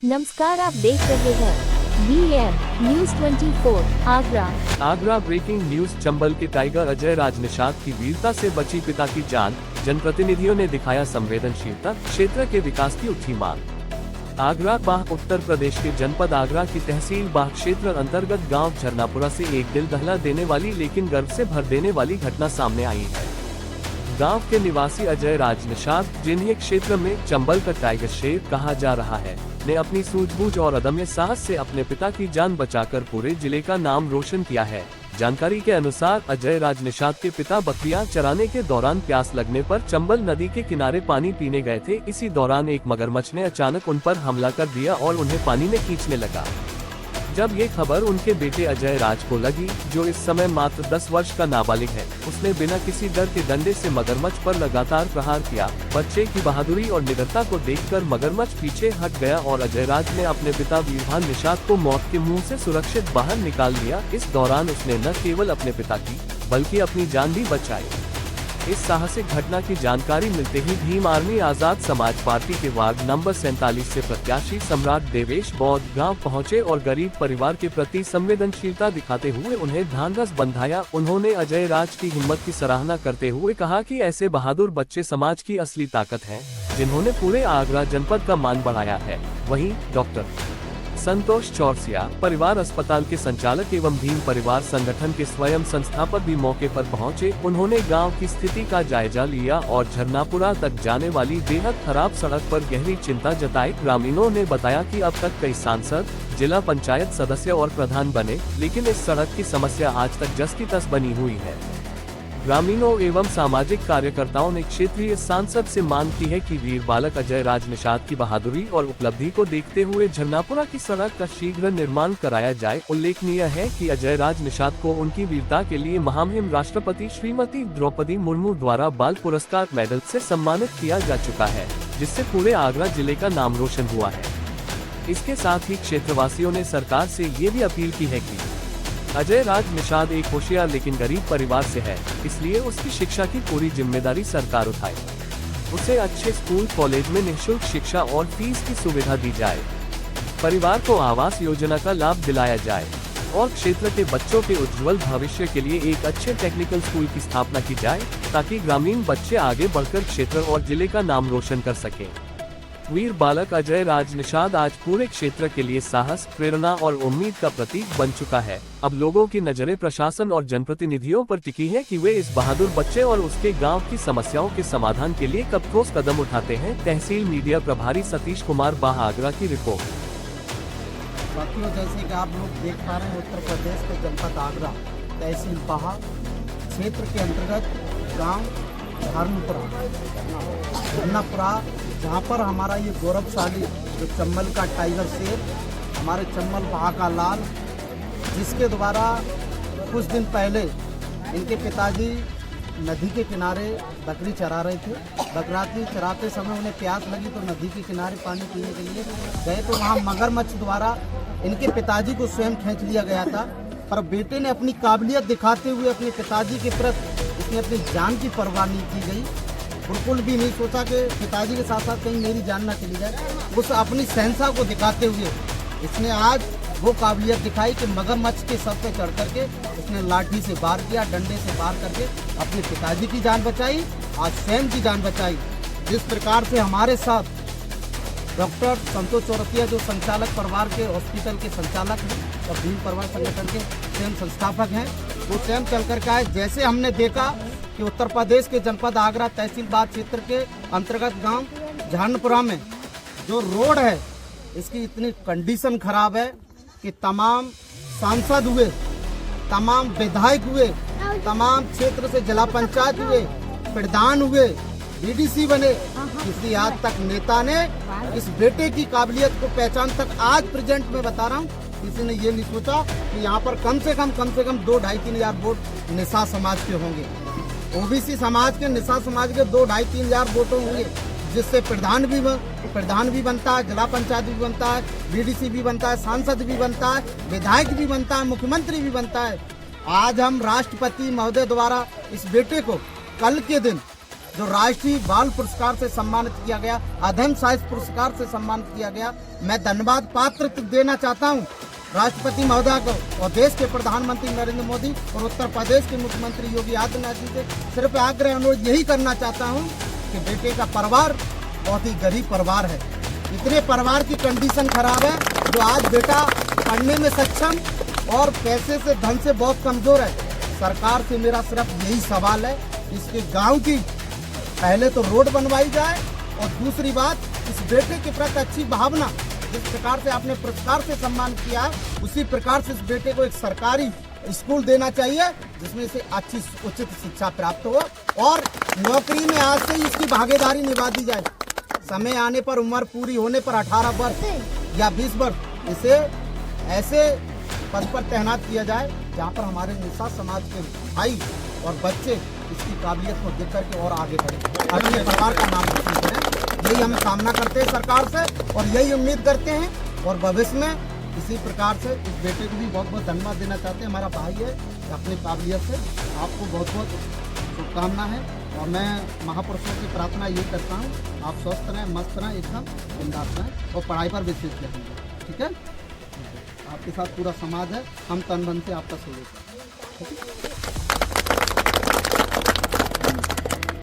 नमस्कार, आप देख रहे हैं BM news 24 Agra. Agra breaking news. Chambal के टाइगर अजय राज निषाद की वीरता से बची पिता की जान, जनप्रतिनिधियों ने दिखाया संवेदनशीलता, क्षेत्र के विकास की उठी मांग। आगरा बाह उत्तर प्रदेश के जनपद आगरा की तहसील बाह क्षेत्र अंतर्गत गांव झरनापुरा से एक दिल दहला देने वाली लेकिन गर्व से भर देने वाली घटना सामने आई है। गांव के निवासी अजय राज निषाद, जिन्हें क्षेत्र में चंबल का टाइगर शेर कहा जा रहा है, ने अपनी सूझबूझ और अदम्य साहस से अपने पिता की जान बचाकर पूरे जिले का नाम रोशन किया है। जानकारी के अनुसार अजय राज निषाद के पिता बकरियां चराने के दौरान प्यास लगने पर चंबल नदी के किनारे पानी पीने गए थे। इसी दौरान एक मगरमच्छ ने अचानक उन पर हमला कर दिया और उन्हें पानी में खींचने लगा। जब ये खबर उनके बेटे अजय राज को लगी, जो इस समय मात्र 10 वर्ष का नाबालिग है, उसने बिना किसी डर के डंडे से मगरमच्छ पर लगातार प्रहार किया। बच्चे की बहादुरी और निडरता को देखकर मगरमच्छ पीछे हट गया और अजय राज ने अपने पिता वीरभान निषाद को मौत के मुंह से सुरक्षित बाहर निकाल लिया। इस दौरान उसने न केवल अपने पिता की बल्कि अपनी जान भी बचाई। इस साहसिक घटना की जानकारी मिलते ही भीम आर्मी आजाद समाज पार्टी के वार्ड नंबर 47 से प्रत्याशी सम्राट देवेश बौद्ध गांव पहुंचे और गरीब परिवार के प्रति संवेदनशीलता दिखाते हुए उन्हें ढांढस बंधाया। उन्होंने अजय राज की हिम्मत की सराहना करते हुए कहा कि ऐसे बहादुर बच्चे समाज की असली ताकत हैं, जिन्होंने पूरे आगरा जनपद का मान बढ़ाया है। वहीं डॉक्टर संतोष चौरसिया, परिवार अस्पताल के संचालक एवं भीम परिवार संगठन के स्वयं संस्थापक भी मौके पर पहुंचे। उन्होंने गांव की स्थिति का जायजा लिया और झरनापुरा तक जाने वाली बेहद खराब सड़क पर गहरी चिंता जताई। ग्रामीणों ने बताया कि अब तक कई सांसद, जिला पंचायत सदस्य और प्रधान बने, लेकिन इस सड़क की समस्या आज तक जस की तस बनी हुई है। ग्रामीणों एवं सामाजिक कार्यकर्ताओं ने क्षेत्रीय सांसद से मांग की है कि वीर बालक अजय राज निषाद की बहादुरी और उपलब्धि को देखते हुए झरनापुरा की सड़क का शीघ्र निर्माण कराया जाए। उल्लेखनीय है कि अजय राज निषाद को उनकी वीरता के लिए महामहिम राष्ट्रपति श्रीमती द्रौपदी मुर्मू द्वारा बाल पुरस्कार मेडल से सम्मानित किया जा चुका है, जिससे पूरे आगरा जिले का नाम रोशन हुआ है। इसके साथ ही क्षेत्रवासियों ने सरकार से ये भी अपील की है कि अजय राज निषाद एक होशियार लेकिन गरीब परिवार से है, इसलिए उसकी शिक्षा की पूरी जिम्मेदारी सरकार उठाए। उसे अच्छे स्कूल कॉलेज में निःशुल्क शिक्षा और फीस की सुविधा दी जाए। परिवार को आवास योजना का लाभ दिलाया जाए और क्षेत्र के बच्चों के उज्जवल भविष्य के लिए एक अच्छे टेक्निकल स्कूल की स्थापना की जाए, ताकि ग्रामीण बच्चे आगे बढ़कर क्षेत्र और जिले का नाम रोशन कर सके। वीर बालक अजय राज निषाद आज पूरे क्षेत्र के लिए साहस, प्रेरणा और उम्मीद का प्रतीक बन चुका है। अब लोगों की नजरें प्रशासन और जनप्रतिनिधियों पर टिकी है कि वे इस बहादुर बच्चे और उसके गांव की समस्याओं के समाधान के लिए कब ठोस कदम उठाते हैं। तहसील मीडिया प्रभारी सतीश कुमार बाह, आगरा की रिपोर्ट। साथियों, जैसे कि आप लोग देख पा रहे हैं, उत्तर प्रदेश के जनपद आगरा तहसील बाह क्षेत्र के अंतर्गत गांव झरनापुरा, जहाँ पर हमारा ये गौरवशाली जो चंबल का टाइगर शेर, हमारे चंबल बाह का लाल, जिसके द्वारा कुछ दिन पहले इनके पिताजी नदी के किनारे बकरी चरा रहे थे। बकरी चराते समय उन्हें प्यास लगी तो नदी के किनारे पानी पीने के लिए गए, तो वहाँ मगरमच्छ द्वारा इनके पिताजी को स्वयं खींच लिया गया था। पर बेटे ने अपनी काबिलियत दिखाते हुए अपने पिताजी के प्रति इसने अपनी जान की परवाह नहीं की गई। बिल्कुल भी नहीं सोचा कि पिताजी के साथ साथ कहीं मेरी जान ना चली जाए। उस अपनी सहनता को दिखाते हुए इसने आज वो काबिलियत दिखाई कि मगरमच्छ के सर पे चढ़ करके उसने लाठी से वार किया, डंडे से वार करके अपने पिताजी की जान बचाई, आज स्वयं की जान बचाई। जिस प्रकार से हमारे साथ डॉक्टर संतोष चौरसिया, जो संचालक परिवार के हॉस्पिटल के संचालक हैं और भीम परिवार संगठन के स्वयं संस्थापक हैं, वो स्वयं चल करके आए। जैसे हमने देखा कि उत्तर प्रदेश के जनपद आगरा तहसील बाह क्षेत्र के अंतर्गत गांव झरनापुरा में जो रोड है, इसकी इतनी कंडीशन खराब है कि तमाम सांसद हुए, तमाम विधायक हुए, तमाम क्षेत्र से जिला पंचायत हुए, प्रधान हुए, बीडीसी बने, किसी आज तक नेता ने इस बेटे की काबिलियत को पहचान तक आज प्रेजेंट में बता रहा हूँ, किसी ने ये नहीं सोचा कि यहाँ पर कम से कम 2-2.5-3 हजार वोट निशा समाज के होंगे। ओबीसी समाज के, निशा समाज के 2-2.5-3 हजार वोटों होंगे, जिससे प्रधान भी बनता है, जिला पंचायत भी बनता है, बीडीसी भी बनता है, सांसद भी बनता है, विधायक भी बनता है, मुख्यमंत्री भी बनता है। आज हम राष्ट्रपति महोदय द्वारा इस बेटे को कल के दिन जो राष्ट्रीय बाल पुरस्कार से सम्मानित किया गया, अधम साहित्य पुरस्कार से सम्मानित किया गया। मैं धन्यवाद पात्र देना चाहता हूँ राष्ट्रपति महोदय को और देश के प्रधानमंत्री नरेंद्र मोदी और उत्तर प्रदेश के मुख्यमंत्री योगी आदित्यनाथ जी से सिर्फ आग्रह अनुरोध यही करना चाहता हूँ कि बेटे का परिवार बहुत ही गरीब परिवार है। इतने परिवार की कंडीशन खराब है जो आज बेटा पढ़ने में सक्षम और पैसे से धन से बहुत कमजोर है। सरकार से मेरा सिर्फ यही सवाल है, इसके गांव की पहले तो रोड बनवाई जाए और दूसरी बात इस बेटे के प्रति अच्छी भावना, जिस प्रकार से आपने पुरस्कार से सम्मान किया है उसी प्रकार से इस बेटे को एक सरकारी स्कूल देना चाहिए जिसमें से अच्छी उचित शिक्षा प्राप्त हो और नौकरी में आज से इसकी भागीदारी निभा दी जाए। समय आने पर उम्र पूरी होने पर 18 वर्ष या 20 वर्ष इसे ऐसे पद पर तैनात किया जाए जहां पर हमारे निशा समाज के भाई और बच्चे इसकी काबिलियत को देख करके और आगे बढ़े, अपने परिवार का नाम रोशन करें। यही हम कामना करते हैं सरकार से और यही उम्मीद करते हैं और भविष्य में इसी प्रकार से इस बेटे को भी बहुत बहुत धन्यवाद देना चाहते हैं। हमारा भाई है, अपनी काबिलियत से आपको बहुत बहुत शुभकामना है और मैं महापुरुषों की प्रार्थना यही करता हूँ, आप स्वस्थ रहें, मस्त रहें, एकदम बिंदास रहें और पढ़ाई पर विशेष ध्यान दें। ठीक है, आपके साथ पूरा समाज है, हम तन मन से आपका सहयोग करें।